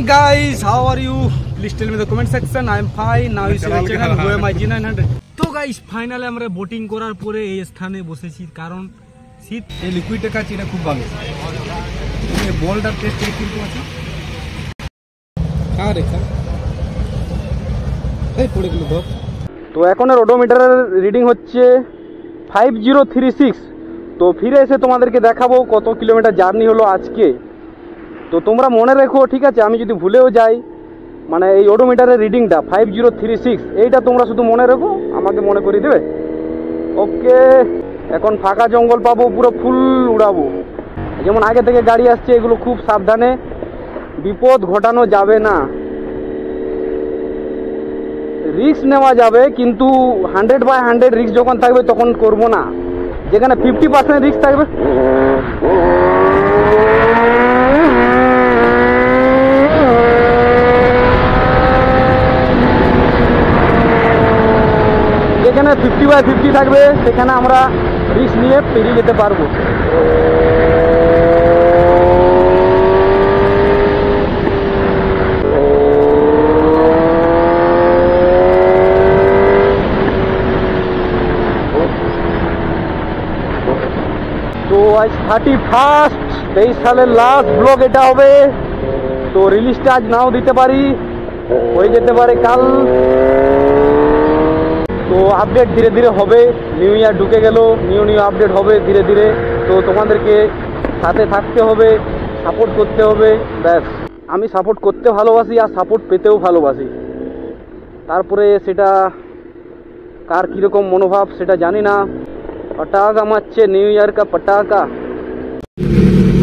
guys, how are you? Please tell me in the comment section. I am fine. Now you see the channel who am I G900. তো guys finally আমরা boating করার পরে এই স্থানে বসেছি কারণ শীত এই লিকুইডের কাছে এটা খুব ভালো। এই বলটার টেস্ট কিরকম আছে? খা রেখা এই পড়ে গেল ধর। তো এখন এর ওডোমিটারের রিডিং হচ্ছে 5036। তো ফিরে এসে তোমাদেরকে দেখাবো কত কিলোমিটার জার্নি হলো আজকে। তো তোমরা মনে রেখো, ঠিক আছে? আমি যদি ভুলেও যাই, মানে এই ওডোমিটারের রিডিংটা 5036, এইটা তোমরা শুধু মনে রেখো, আমাকে মনে করিয়ে দেবে। ওকে, এখন ফাঁকা জঙ্গল পাবো, পুরো ফুল উড়াবো। যেমন আগে থেকে গাড়ি আসছে, এগুলো খুব সাবধানে, বিপদ ঘটানো যাবে না। রিস্ক নেওয়া যাবে কিন্তু 100/100 রিস্ক যখন থাকবে তখন করবো না। যেখানে 50% রিস্ক থাকবে যেখানে 50/50 থাকবে সেখানে আমরা রিস্ক নিয়ে পেরিয়ে যেতে পারবো। তো আজ 31 23 সালের লাস্ট ব্লগ এটা হবে। তো রিলিজটা আজ নাও দিতে পারি, হয়ে যেতে পারে কাল। তো আপডেট ধীরে ধীরে হবে, নিউ ইয়ার ঢুকে গেল, নিউ আপডেট হবে ধীরে ধীরে। তো তোমাদেরকে সাথে থাকতে হবে, সাপোর্ট করতে হবে। ব্যাস, আমি সাপোর্ট করতে ভালোবাসি আর সাপোর্ট পেতেও ভালোবাসি। তারপরে সেটা কার কীরকম মনোভাব সেটা জানি না। পটাকা মারছে নিউ ইয়ার কা পটাকা।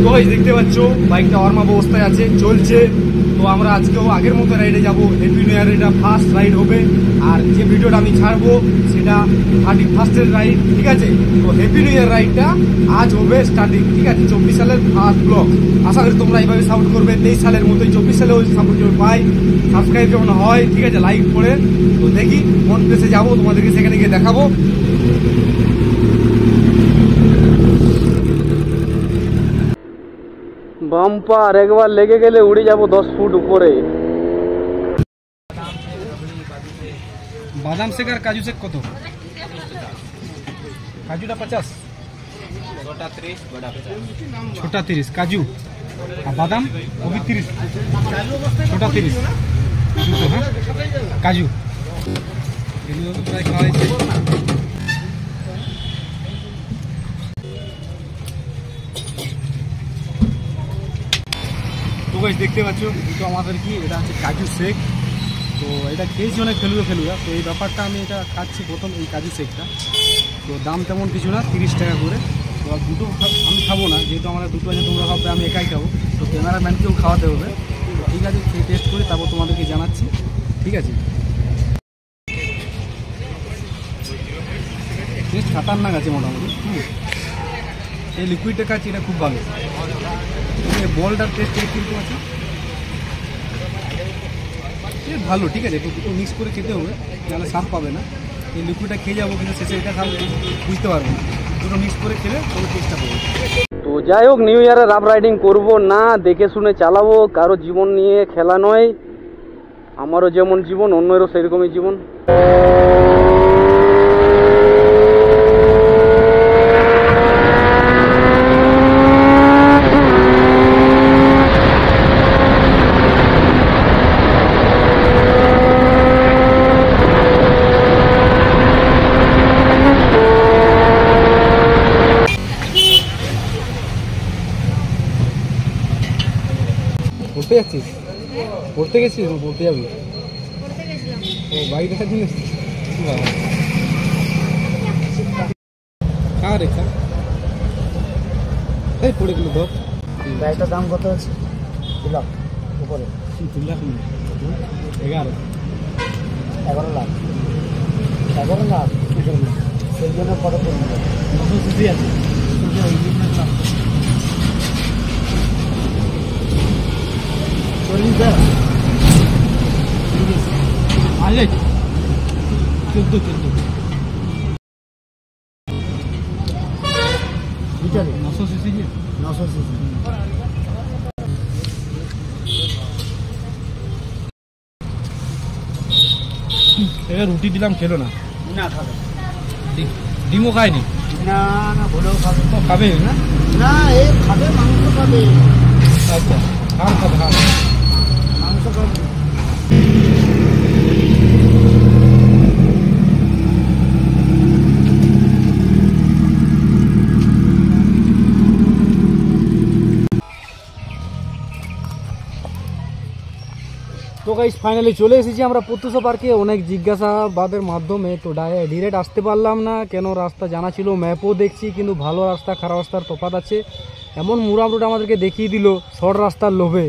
তো দেখতে পাচ্ছ বাইকটা ওয়ার্ম অবস্থায় আছে, চলছে। তো আমরা আজকেও আগের মতো রাইডে যাবো। হ্যাপি নিউ ইয়ার, এটা ফার্স্ট রাইড হবে। আর যে ভিডিওটা আমি ছাড়বো সেটা 31st রাইড, ঠিক আছে? তো হ্যাপি নিউ ইয়ার রাইডটা আজ হবে স্টার্টিং, ঠিক আছে? 24 সালের ফার্স্ট ব্লগ। আশা করি তোমরা এইভাবে সাপোর্ট করবে 23 সালের মতোই 24 সালেও সাপোর্ট যখন পাই, সাবস্ক্রাইব যখন হয়, ঠিক আছে, লাইক করে। তো দেখি কোন প্লেসে যাবো, তোমাদেরকে সেখানে গিয়ে দেখাবো। বাম্পার একবার লেগে গেলে উড়ে যাব 10 ফুট উপরে। বাদাম শেক আর কাজু শেক কত? কাজুটা 50, ছোটা 30 কাজু, আর বাদাম ওবি 30, ছোটা 30 দুটো। হ্যাঁ, কাজু এগুলো তো প্রায় খাওয়া হয়েছে। দেখতে পাচ্ছ দুটো আমাদের কি, এটা হচ্ছে কাজু শেক। তো এটা খেয়েছি অনেক ফেলুয়া। তো এই ব্যাপারটা আমি এটা খাচ্ছি প্রথম, এই কাজু শেকটা। তো দাম তেমন কিছু না, 30 টাকা করে। তো দুটো আমি খাবো না, যেহেতু আমরা দুটো আছে, তোমরা ভাববে আমি একাই খাবো। তো ক্যামেরাম্যানকেও খাওয়াতে হবে। ঠিক আছে, খেয়ে টেস্ট করি, তারপর তোমাদেরকে জানাচ্ছি, ঠিক আছে? টেস্ট খাতারনাক আছে মোটামুটি। এই লিকুইডের কাছে এটা খুব ভালো। এই বলটার টেস্ট কিরকম আছে? ভালো, ঠিক আছে। একটু মিক্স করে খেতে হবে, নাহলে স্বাদ পাবে না। এই লিকুইডটা খেয়ে যাবো, কিন্তু শেষে এটা খাবো বুঝতে পারবো না। দুটো মিক্স করে খেলে তবে টেস্টটা পাবো। তো যাই হোক, নিউ ইয়ারে রাফ রাইডিং করবো না, দেখে শুনে চালাবো। কারো জীবন নিয়ে খেলা নয়। আমারও যেমন জীবন, অন্যেরও সেরকমই জীবন। পড়তে যাচ্ছিস? পড়তে গেছিস? পড়তে যাবি? ও বাইক দেখা দিন। খা রেখা এই পড়ে গেল ধর। বাইকটার দাম কত আছে? 2 লাখ উপরে। 2 লাখ নেই, 11 লাখ। 11 লাখ সেই জন্য কত পড়বে? 900 সিসি আছে। মাইলেজ 14 লিটারে 900 সিসি। 900 সিসি। এবার রুটি দিলাম খেলো না, না খাবে ডিমও খায়নি। না না ভুলেও খাবে তো খাবে না? না এই খাবে মাংস খাবে আচ্ছা খান খাবে, খান। মাংস খাবে তো গাইস ফাইনালি চলে এসেছি আমরা প্রত্যুষা পার্কে। অনেক জিজ্ঞাসাবাদের মাধ্যমে তো ডিরেক্ট আসতে পারলাম না, কেন রাস্তা জানা ছিল, ম্যাপও দেখছি কিন্তু ভালো রাস্তা খারাপ রাস্তার তফাৎ আছে। এমন মুরাম রোড আমাদেরকে দেখিয়ে দিল শর্ট রাস্তার লোভে,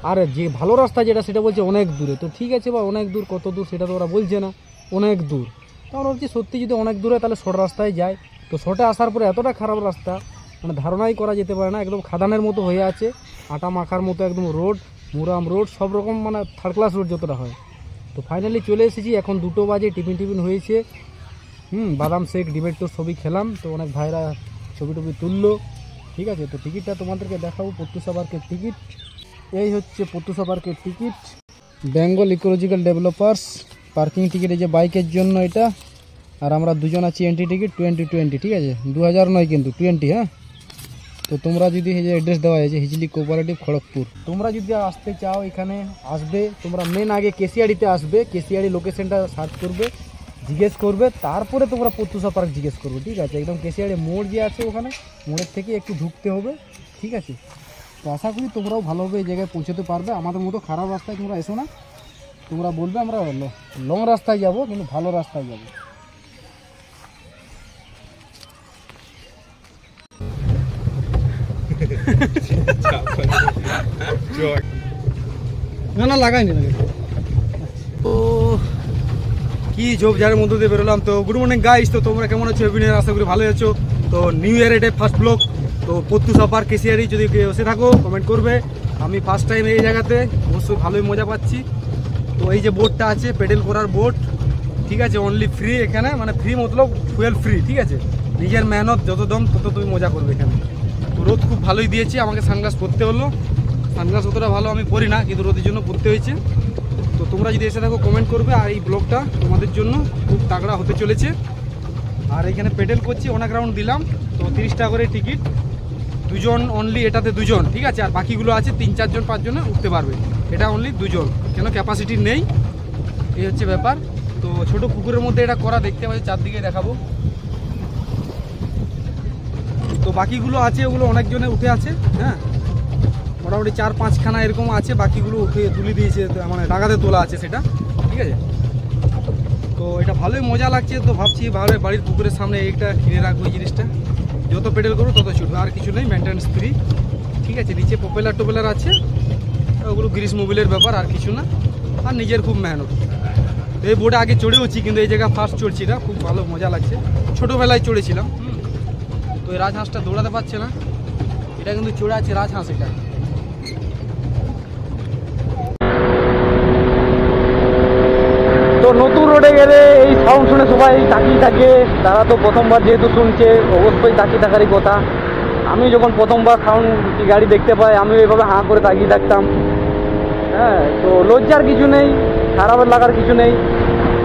আর যে ভালো রাস্তা যেটা সেটা বলছে অনেক দূরে। তো ঠিক আছে বা অনেক দূর, কত দূর সেটা তো ওরা বলছে না, অনেক দূর। তো আমরা বলছি সত্যি যদি অনেক দূরে তাহলে শর্ট রাস্তায় যায়। তো শর্টে আসার পরে এতটা খারাপ রাস্তা মানে ধারণাই করা যেতে পারে না, একদম খাদানের মতো হয়ে আছে, আটা মাখার মতো একদম রোড, মুরাম রোড সব রকম মানে থার্ড ক্লাস রোড যতটা হয়। তো ফাইনালি চলে এসেছি, এখন 2টো বাজে, টিফিন হয়েছে, বাদাম শেক ডিমের টোস্ট সবই খেলাম। তো অনেক ভাইরা ছবি টবি তুললো, ঠিক আছে। তো টিকিটটা তোমাদেরকে দেখাবো, প্রত্যুষা পার্কের টিকিট এই হচ্ছে, প্রত্যুষা পার্কের ticket Bengal ecological developers parking ticket, এই যে বাইকের জন্য এটা। আর আমরা দুজন আছি এন্ট্রি টিকিট 2020, ঠিক আছে, 2000 নয় কিন্তু 20। হ্যাঁ, তো তোমরা যদি এই যে অ্যাড্রেস দেওয়া আছে হিজলি কোঅপারেটিভ খড়গপুর, তোমরা যদি আসতে চাও এখানে আসবে, তোমরা মেন আগে কেসিয়াড়িতে আসবে, কেসিয়াড়ি লোকেশনটা সার্চ করবে, জিজ্ঞেস করবে, তারপরে তোমরা প্রত্যুষা পার্ক জিজ্ঞেস করবে, ঠিক আছে। একদম কেসিয়াড়ি মোড় যে আছে ওখানে, মোড়ের থেকে একটু ঢুকতে হবে, ঠিক আছে। তো আশা করি তোমরাও ভালোভাবে এই জায়গায় পৌঁছতে পারবে, আমাদের মতো খারাপ রাস্তায় তোমরা এসো না, তোমরা বলবে আমরা লং রাস্তায় যাব কিন্তু ভালো রাস্তায় যাব। না না লাগাইনি ও কি ঝোপঝাড়ের মধ্যে দিয়ে বেরোলাম। তো গুড মর্নিং গাইস, তো তোমরা কেমন আছো? এভিনিং আশা করি ভালো আছো। তো নিউ ইয়ার এটাই ফার্স্ট ব্লগ। তো প্রত্যুষা পার্ক কেসিয়ারি যদি কেউ এসে থাকো কমেন্ট করবে। আমি ফার্স্ট টাইম এই জায়গাতে, অবশ্যই ভালোই মজা পাচ্ছি। তো এই যে বোটটা আছে পেডেল করার বোট, ঠিক আছে, অনলি ফ্রি এখানে, মানে ফ্রি মতলব ফুয়েল ফ্রি, ঠিক আছে। নিজের মেহনত যত দম তত তুমি মজা করবে এখানে। তো রোদ খুব ভালোই দিয়েছে, আমাকে সানগ্লাস পরতে হলো, সানগ্লাস অতটা ভালো আমি পরি না কিন্তু রোদের জন্য পরতে হয়েছে। তো তোমরা যদি এসে থাকো কমেন্ট করবে, আর এই ব্লগটা তোমাদের জন্য খুব তাগড়া হতে চলেছে। আর এখানে পেডেল করছি, অনেক রাউন্ড দিলাম, তো 30 টাকা করে টিকিট, দুজন অনলি, এটাতে দুজন, ঠিক আছে। আর বাকিগুলো আছে 3, 4 জন 5 জনে উঠতে পারবে, এটা অনলি দুজন, কেন ক্যাপাসিটি নেই, এই হচ্ছে ব্যাপার। তো ছোট পুকুরের মধ্যে এটা করা, দেখতে পাচ্ছি, চারদিকে দেখাবো। তো বাকিগুলো আছে ওগুলো অনেকজনে উঠে আছে, হ্যাঁ, মোটামুটি 4-5 খানা এরকম আছে, বাকিগুলো উঠে তুলে দিয়েছে, মানে ডাগাতে তোলা আছে সেটা, ঠিক আছে। তো এটা ভালোই মজা লাগছে। তো ভাবছি ভালো বাড়ির পুকুরের সামনে এইটা কিনে রাখবো, এই জিনিসটা যত পেডেল করবো তত ছুটবে, আর কিছু নেই, মেনটেন্স ফ্রি, ঠিক আছে। নিচে পপুলার আছে, ওগুলো গ্রিস মোবিলের ব্যাপার, আর কিছু না, আর নিজের খুব মেহনত। তো এই বোর্ডে আগে চড়েওছি কিন্তু এই জায়গা ফার্স্ট চড়ছি না, খুব ভালো মজা লাগছে, ছোটোবেলায় চড়েছিলাম। তো এই রাজহাঁসটা দৌড়াতে পারছে না, এটা কিন্তু চড়ে আছে রাজহাঁস এটা। তো নতুন রোডে গেলে এই সাউন্ড শুনে সবাই তাকিয়ে থাকে, তারা তো প্রথমবার যেহেতু শুনছে অবশ্যই তাকিয়ে থাকারই কথা। আমি যখন প্রথমবার সাউন্ড গাড়ি দেখতে পাই আমিও এভাবে হাঁ করে তাকিয়ে থাকতাম, হ্যাঁ। তো লজ্জার কিছু নেই, খারাপের লাগার কিছু নেই,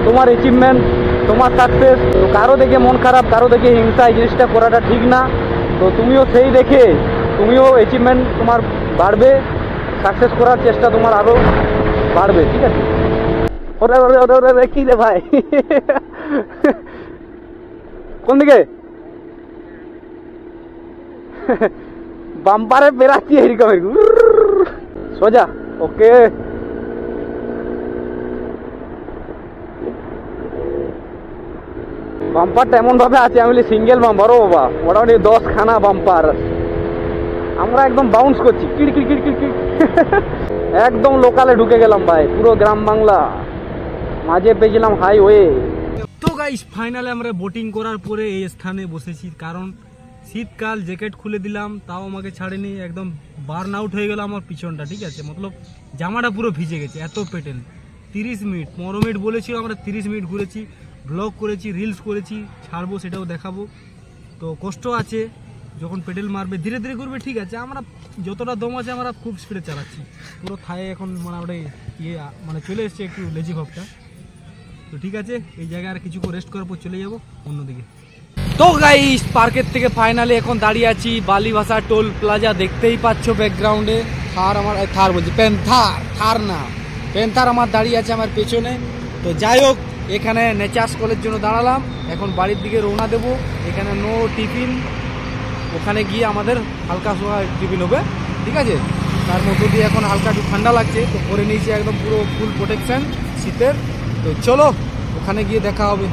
তোমার অ্যাচিভমেন্ট, তোমার সাকসেস। তো কারো দেখে মন খারাপ, কারো দেখে হিংসা, এই জিনিসটা করাটা ঠিক না। তো তুমিও সেই দেখে তুমিও অ্যাচিভমেন্ট তোমার বাড়বে, সাকসেস করার চেষ্টা তোমার আরও বাড়বে, ঠিক আছে। ওরে ওরে ওরে ওরে কি রে ভাই, কোন দিকে বাম্পারে বেরাচ্ছি এরকম সোজা, ওকে। বাম্পারটা এমন ভাবে আছে, আমি সিঙ্গেল বাম্পার, ও বাবা, মোটামুটি 10 খানা বাম্পার, আমরা একদম বাউন্স করছি, কিড়কিড় কিড়কিড় কিড়, একদম লোকালে ঢুকে গেলাম ভাই, পুরো গ্রাম বাংলা, মাঝে পেয়েছিলাম হাইওয়ে। তো গাইস ফাইনালি আমরা বোটিং করার পরে এই স্থানে বসেছি, কারণ শীতকাল, জ্যাকেট খুলে দিলাম তাও আমাকে ছাড়েনি, একদম বার্ন আউট হয়ে গেল আমার পিছনটা, ঠিক আছে, মতলব জামাটা পুরো ভিজে গেছে, এত পেটেল। 30 মিনিট 15 মিনিট বলেছিল, আমরা 30 মিনিট ঘুরেছি, ব্লগ করেছি, রিলস করেছি, ছাড়বো সেটাও দেখাবো। তো কষ্ট আছে, যখন পেডেল মারবে ধীরে ধীরে করবে, ঠিক আছে। আমরা যতটা দম আছে আমরা খুব স্পিডে চালাচ্ছি, পুরো থায়ে এখন মানে চলে এসছে একটু লেজি ভাবটা। তো ঠিক আছে, এই জায়গায় আর কিছুক্ষণ রেস্ট করার পর চলে যাব অন্যদিকে। তো গাইস পার্কের থেকে ফাইনালি এখন দাঁড়িয়ে আছি বালিভাষা টোল প্লাজা, দেখতেই পাচ্ছ ব্যাকগ্রাউন্ডে থার বলছি থার না প্যান্থার আমার দাঁড়িয়ে আছে আমার পেছনে। তো যাই হোক, এখানে নেচার্স কলের জন্য দাঁড়ালাম, এখন বাড়ির দিকে রওনা দেবো। এখানে নো টিফিন, ওখানে গিয়ে আমাদের হালকা সোয়া টিফিন হবে, ঠিক আছে। তার মধ্যে দিয়ে এখন হালকা একটু ঠান্ডা লাগছে, তো পরে নিয়েছি একদম পুরো ফুল প্রোটেকশন শীতের। তো চলো ওখানে গিয়ে দেখা হবে।